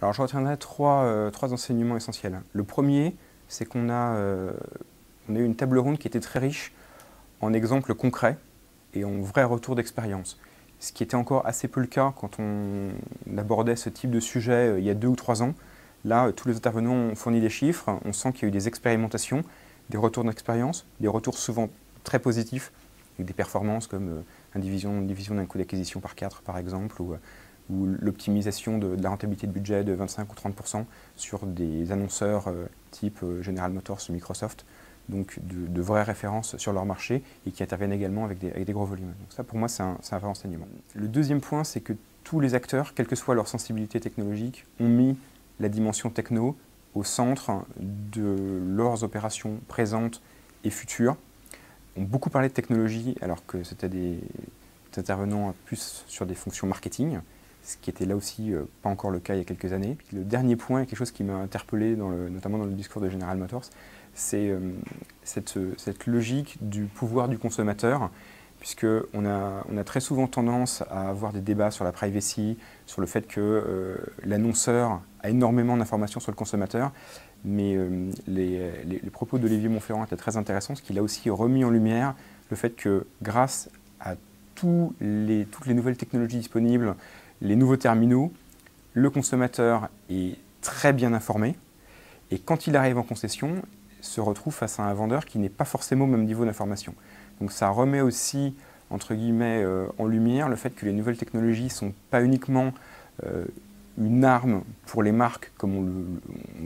Alors je retiendrai trois enseignements essentiels. Le premier, c'est qu'on a eu une table ronde qui était très riche en exemples concrets et en vrais retours d'expérience. Ce qui était encore assez peu le cas quand on abordait ce type de sujet il y a 2 ou 3 ans. Là, tous les intervenants ont fourni des chiffres, on sent qu'il y a eu des expérimentations, des retours d'expérience, des retours souvent très positifs, avec des performances comme une division d'un coût d'acquisition par 4 par exemple, ou l'optimisation de la rentabilité de budget de 25 ou 30% sur des annonceurs type General Motors ou Microsoft, donc de vraies références sur leur marché et qui interviennent également avec des gros volumes. Donc ça, pour moi, c'est un vrai enseignement. Le deuxième point, c'est que tous les acteurs, quelle que soit leur sensibilité technologique, ont mis la dimension techno au centre de leurs opérations présentes et futures. On a beaucoup parlé de technologie alors que c'était des intervenants plus sur des fonctions marketing, ce qui était là aussi pas encore le cas il y a quelques années. Puis le dernier point, quelque chose qui m'a interpellé, notamment dans le discours de General Motors, c'est cette logique du pouvoir du consommateur, puisqu'on a très souvent tendance à avoir des débats sur la privacy, sur le fait que l'annonceur a énormément d'informations sur le consommateur, mais les propos d'Olivier Montferrand étaient très intéressants, parce qu'il a aussi remis en lumière le fait que grâce à toutes les nouvelles technologies disponibles, les nouveaux terminaux, le consommateur est très bien informé et quand il arrive en concession, se retrouve face à un vendeur qui n'est pas forcément au même niveau d'information. Donc ça remet aussi, entre guillemets, en lumière le fait que les nouvelles technologies ne sont pas uniquement une arme pour les marques, comme on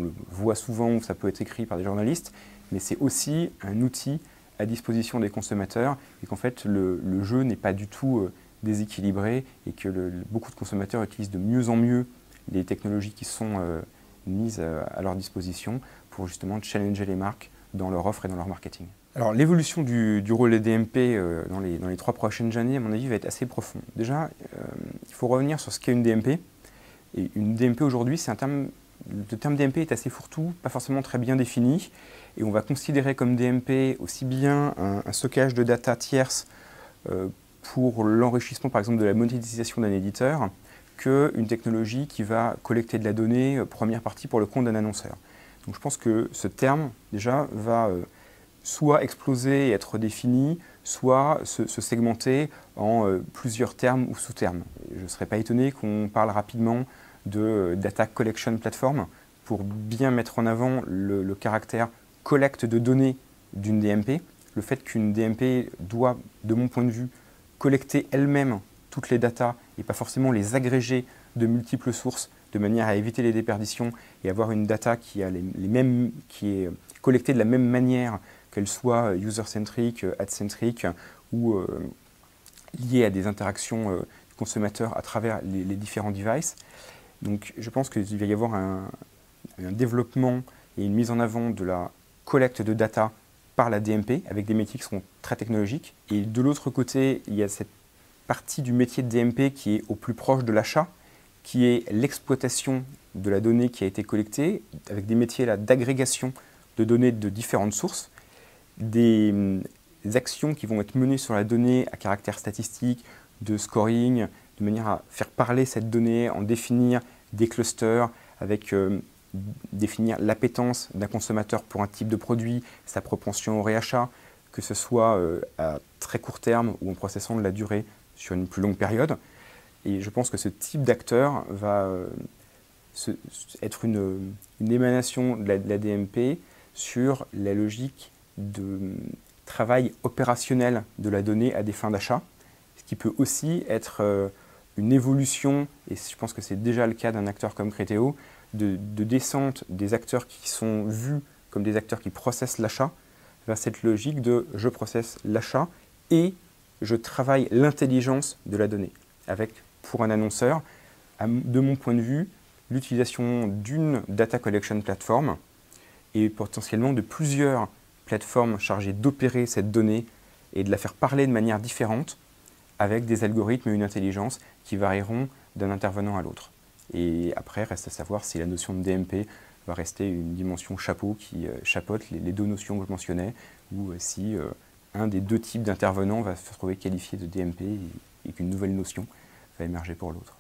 le voit souvent, où ça peut être écrit par des journalistes, mais c'est aussi un outil à disposition des consommateurs et qu'en fait le jeu n'est pas du tout déséquilibré et que beaucoup de consommateurs utilisent de mieux en mieux les technologies qui sont mises à leur disposition pour justement challenger les marques dans leur offre et dans leur marketing. Alors l'évolution du rôle des DMP dans les 3 prochaines années, à mon avis, va être assez profond. Déjà, il faut revenir sur ce qu'est une DMP. Et une DMP aujourd'hui, le terme DMP est assez fourre-tout, pas forcément très bien défini. Et on va considérer comme DMP aussi bien un stockage de data tierce pour l'enrichissement par exemple de la monétisation d'un éditeur qu'une technologie qui va collecter de la donnée première partie pour le compte d'un annonceur. Donc je pense que ce terme déjà va soit exploser et être défini, soit se segmenter en plusieurs termes ou sous-termes. Je ne serais pas étonné qu'on parle rapidement de Data Collection Platform pour bien mettre en avant le caractère collecte de données d'une DMP, le fait qu'une DMP doit, de mon point de vue, collecter elle-même toutes les datas et pas forcément les agréger de multiples sources de manière à éviter les déperditions et avoir une data qui est collectée de la même manière, qu'elle soit user-centric, ad-centric ou liée à des interactions consommateurs à travers les différents devices. Donc je pense qu'il va y avoir un développement et une mise en avant de la collecte de data par la DMP avec des métiers qui seront très technologiques. Et de l'autre côté, il y a cette partie du métier de DMP qui est au plus proche de l'achat, qui est l'exploitation de la donnée qui a été collectée, avec des métiers d'agrégation de données de différentes sources, des actions qui vont être menées sur la donnée à caractère statistique, de scoring, de manière à faire parler cette donnée, en définir des clusters, avec définir l'appétence d'un consommateur pour un type de produit, sa propension au réachat, que ce soit à très court terme ou en processant de la durée sur une plus longue période. Et je pense que ce type d'acteur va être une émanation de la DMP sur la logique de travail opérationnel de la donnée à des fins d'achat, ce qui peut aussi être une évolution, et je pense que c'est déjà le cas d'un acteur comme Criteo, de descente des acteurs qui sont vus comme des acteurs qui processent l'achat vers cette logique de je processe l'achat et je travaille l'intelligence de la donnée avec, pour un annonceur, de mon point de vue, l'utilisation d'une data collection platform et potentiellement de plusieurs plateformes chargées d'opérer cette donnée et de la faire parler de manière différente avec des algorithmes et une intelligence qui varieront d'un intervenant à l'autre. Et après, reste à savoir si la notion de DMP va rester une dimension chapeau qui chapeaute les 2 notions que je mentionnais, ou si un des 2 types d'intervenants va se trouver qualifié de DMP et qu'une nouvelle notion va émerger pour l'autre.